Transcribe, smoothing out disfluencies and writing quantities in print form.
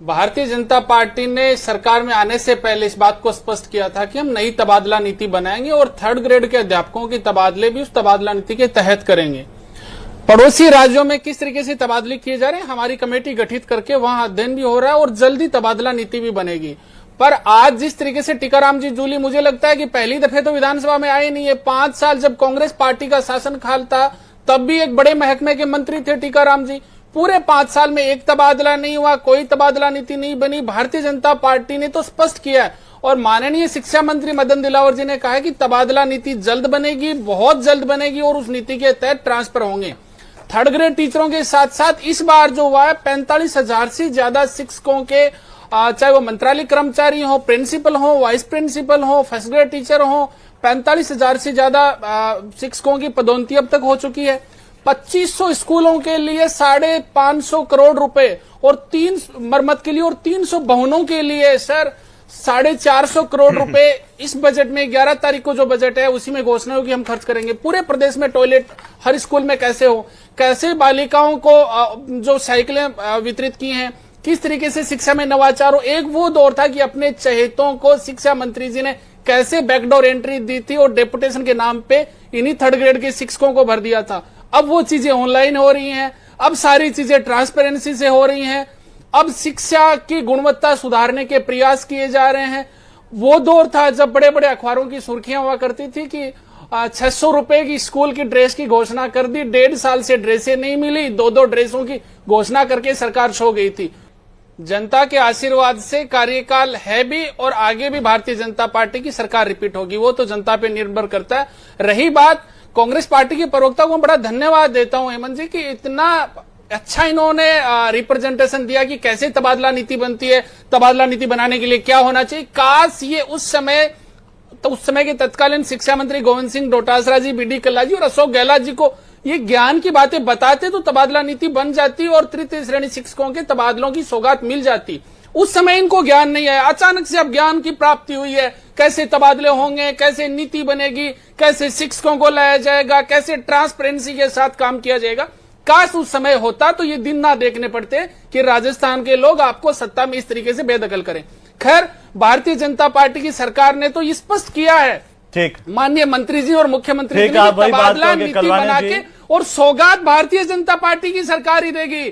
Bharatiya Janata party ने सरकार में आने से पहले इस बात को स्पष्ट किया था कि हम नई तबादला नीति बनाएंगे और थर्ड ग्रेड के अध्यापकों के तबादले भी उस तबादला नीति के तहत करेंगे। पड़ोसी राज्यों में किस तरीके से तबादले किए जा रहे हैं, हमारी कमेटी गठित करके वहां अध्ययन भी हो रहा है और जल्दी तबादला नीति भी बनेगी। पर आज जिस तरीके से टीकाराम जी जूली, मुझे लगता है कि पहली दफे तो विधानसभा में आए नहीं है। 5 साल जब कांग्रेस पार्टी का शासनकाल था तब भी एक बड़े महकमे के मंत्री थे टीकाराम जी। पूरे 5 साल में एक तबादला नहीं हुआ, कोई तबादला नीति नहीं बनी। भारतीय जनता पार्टी ने तो स्पष्ट किया है और माननीय शिक्षा मंत्री मदन दिलावर जी ने कहा है कि तबादला नीति जल्द बनेगी, बहुत जल्द बनेगी और उस नीति के तहत ट्रांसफर होंगे। थर्ड ग्रेड टीचरों के साथ साथ इस बार जो हुआ है 45,000 से ज्यादा शिक्षकों के, चाहे वो मंत्रालय कर्मचारी हो, प्रिंसिपल हो, वाइस प्रिंसिपल हो, फर्स्ट ग्रेड टीचर हो, 45,000 से ज्यादा शिक्षकों की पदोन्नति अब तक हो चुकी है। 2500 स्कूलों के लिए 550 करोड़ रुपए और 3 मरम्मत के लिए और 300 भवनों के लिए सर 450 करोड़ रुपए इस बजट में 11 तारीख को जो बजट है उसी में घोषणा होगी हम खर्च करेंगे। पूरे प्रदेश में टॉयलेट हर स्कूल में कैसे हो, कैसे बालिकाओं को जो साइकिलें वितरित की हैं, किस तरीके से शिक्षा में नवाचार हो। एक वो दौर था कि अपने चहेतों को शिक्षा मंत्री जी ने कैसे बैकडोर एंट्री दी थी और डेपुटेशन के नाम पे इन्हीं थर्ड ग्रेड के शिक्षकों को भर दिया था। अब वो चीजें ऑनलाइन हो रही हैं, अब सारी चीजें ट्रांसपेरेंसी से हो रही हैं, अब शिक्षा की गुणवत्ता सुधारने के प्रयास किए जा रहे हैं। वो दौर था जब बड़े बड़े अखबारों की सुर्खियां हुआ करती थी कि 600 रुपए की स्कूल की ड्रेस की घोषणा कर दी, 1.5 साल से ड्रेसें नहीं मिली, 2 ड्रेसों की घोषणा करके सरकार सो गई थी। जनता के आशीर्वाद से कार्यकाल है भी और आगे भी भारतीय जनता पार्टी की सरकार रिपीट होगी, वो तो जनता पे निर्भर करता है। रही बात कांग्रेस पार्टी के प्रवक्ता को बड़ा धन्यवाद देता हूं हेमंत जी कि इतना अच्छा इन्होंने रिप्रेजेंटेशन दिया कि कैसे तबादला नीति बनती है, तबादला नीति बनाने के लिए क्या होना चाहिए। काश ये उस समय के तत्कालीन शिक्षा मंत्री गोविंद सिंह डोटासरा जी, बीडी कल्ला जी और अशोक गहलोत जी को ये ज्ञान की बातें बताते तो तबादला नीति बन जाती और तृतीय श्रेणी शिक्षकों के तबादलों की सौगात मिल जाती। उस समय इनको ज्ञान नहीं है, अचानक से अब ज्ञान की प्राप्ति हुई है, कैसे तबादले होंगे, कैसे नीति बनेगी, कैसे शिक्षकों को लाया जाएगा, कैसे ट्रांसपेरेंसी के साथ काम किया जाएगा। काश उस समय होता तो ये दिन ना देखने पड़ते कि राजस्थान के लोग आपको सत्ता में इस तरीके से बेदखल करें। खैर, भारतीय जनता पार्टी की सरकार ने तो स्पष्ट किया है, ठीक, माननीय मंत्री जी और मुख्यमंत्री जी ने तबादला नीति बना के और सौगात भारतीय जनता पार्टी की सरकार ही देगी।